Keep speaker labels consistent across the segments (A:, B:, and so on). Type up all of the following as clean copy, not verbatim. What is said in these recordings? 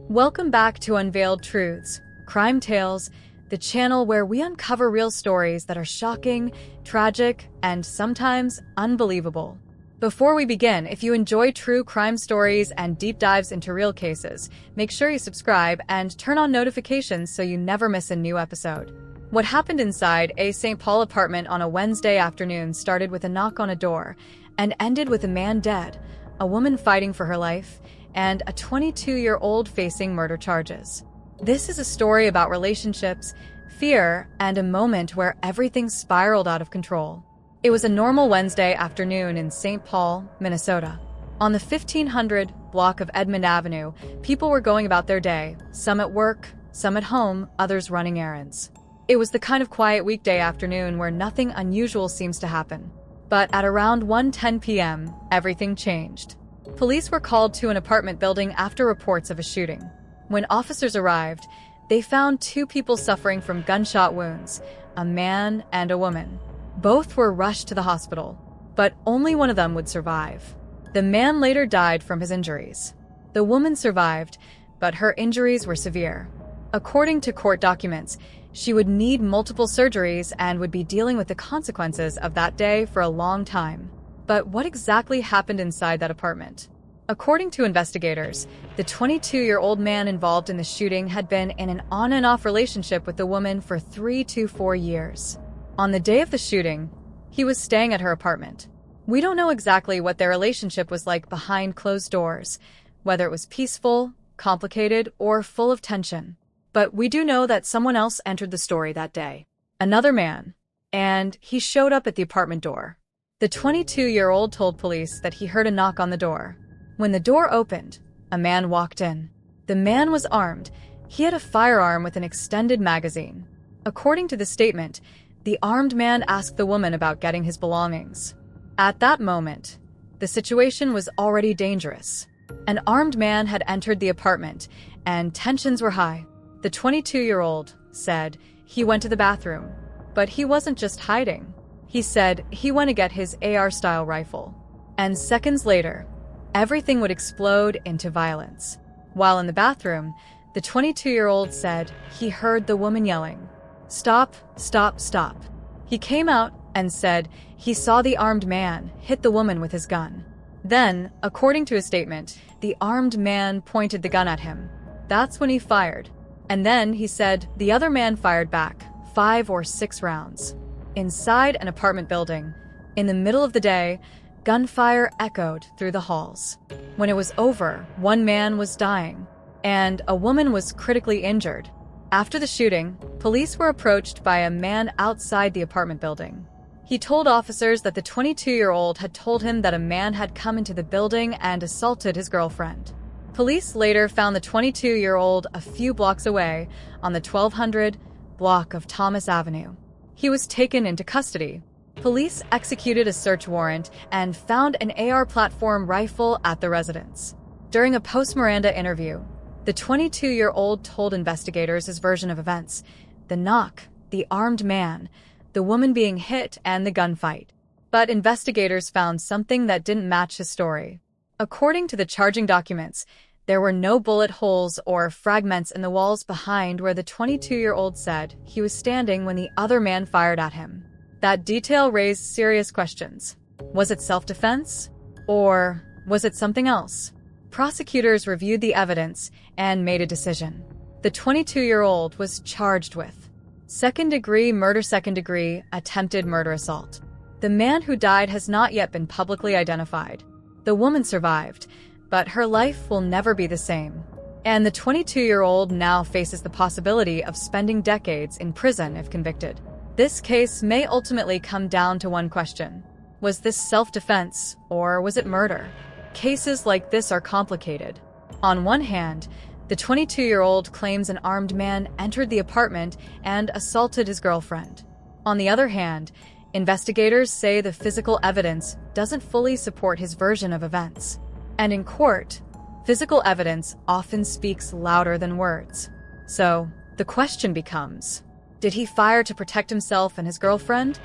A: Welcome back to Unveiled Truths Crime Tales, the channel where we uncover real stories that are shocking, tragic, and sometimes unbelievable. Before we begin, if you enjoy true crime stories and deep dives into real cases, make sure you subscribe and turn on notifications so you never miss a new episode. What happened inside a St. Paul apartment on a Wednesday afternoon started with a knock on a door and ended with a man dead, a woman fighting for her life, and a 22-year-old facing murder charges. This is a story about relationships, fear, and a moment where everything spiraled out of control. It was a normal Wednesday afternoon in St. Paul, Minnesota. On the 1500 block of Edmond Avenue, people were going about their day, some at work, some at home, others running errands. It was the kind of quiet weekday afternoon where nothing unusual seems to happen. But at around 1:10 p.m., everything changed. Police were called to an apartment building after reports of a shooting. When officers arrived, they found two people suffering from gunshot wounds, a man and a woman. Both were rushed to the hospital, but only one of them would survive. The man later died from his injuries. The woman survived, but her injuries were severe. According to court documents, she would need multiple surgeries and would be dealing with the consequences of that day for a long time. But what exactly happened inside that apartment? According to investigators, the 22-year-old man involved in the shooting had been in an on-and-off relationship with the woman for 3 to 4 years. On the day of the shooting, he was staying at her apartment. We don't know exactly what their relationship was like behind closed doors, whether it was peaceful, complicated, or full of tension. But we do know that someone else entered the story that day. Another man. And he showed up at the apartment door. The 22-year-old told police that he heard a knock on the door. When the door opened, a man walked in. The man was armed. He had a firearm with an extended magazine. According to the statement, the armed man asked the woman about getting his belongings. At that moment, the situation was already dangerous. An armed man had entered the apartment, and tensions were high. The 22-year-old said he went to the bathroom, but he wasn't just hiding. He said he went to get his AR-style rifle. And seconds later, everything would explode into violence. While in the bathroom, the 22-year-old said he heard the woman yelling, "Stop, stop, stop." He came out and said he saw the armed man hit the woman with his gun. Then, according to his statement, the armed man pointed the gun at him. That's when he fired. And then he said the other man fired back, 5 or 6 rounds. Inside an apartment building, in the middle of the day, gunfire echoed through the halls. When it was over, one man was dying, and a woman was critically injured. After the shooting, police were approached by a man outside the apartment building. He told officers that the 22-year-old had told him that a man had come into the building and assaulted his girlfriend. Police later found the 22-year-old a few blocks away on the 1200 block of Thomas Avenue. He was taken into custody. Police executed a search warrant and found an AR platform rifle at the residence. During a post-Miranda interview, the 22-year-old told investigators his version of events: the knock, the armed man, the woman being hit, and the gunfight. But investigators found something that didn't match his story. According to the charging documents, there were no bullet holes or fragments in the walls behind where the 22-year-old said he was standing when the other man fired at him. That detail raised serious questions. Was it self-defense? Or was it something else? Prosecutors reviewed the evidence and made a decision. The 22-year-old was charged with second-degree murder, second-degree attempted murder assault. The man who died has not yet been publicly identified. The woman survived, but her life will never be the same. And the 22-year-old now faces the possibility of spending decades in prison if convicted. This case may ultimately come down to one question. Was this self-defense, or was it murder? Cases like this are complicated. On one hand, the 22-year-old claims an armed man entered the apartment and assaulted his girlfriend. On the other hand, investigators say the physical evidence doesn't fully support his version of events. And in court, physical evidence often speaks louder than words. So, the question becomes, did he fire to protect himself and his girlfriend?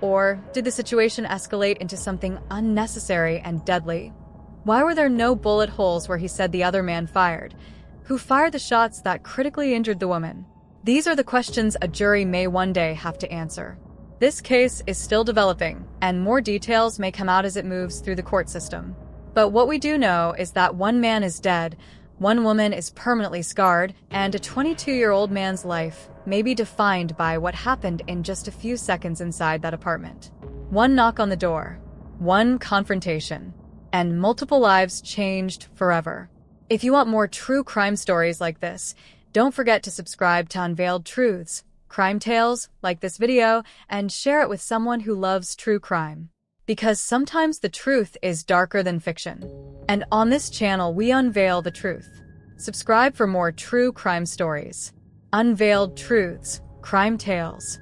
A: Or did the situation escalate into something unnecessary and deadly? Why were there no bullet holes where he said the other man fired? Who fired the shots that critically injured the woman? These are the questions a jury may one day have to answer. This case is still developing, and more details may come out as it moves through the court system. But what we do know is that one man is dead, one woman is permanently scarred, and a 22-year-old man's life may be defined by what happened in just a few seconds inside that apartment. One knock on the door, one confrontation, and multiple lives changed forever. If you want more true crime stories like this, don't forget to subscribe to Unveiled Truths Crime Tales, like this video, and share it with someone who loves true crime. Because sometimes the truth is darker than fiction. And on this channel, we unveil the truth. Subscribe for more true crime stories. Unveiled Truths Crime Tales.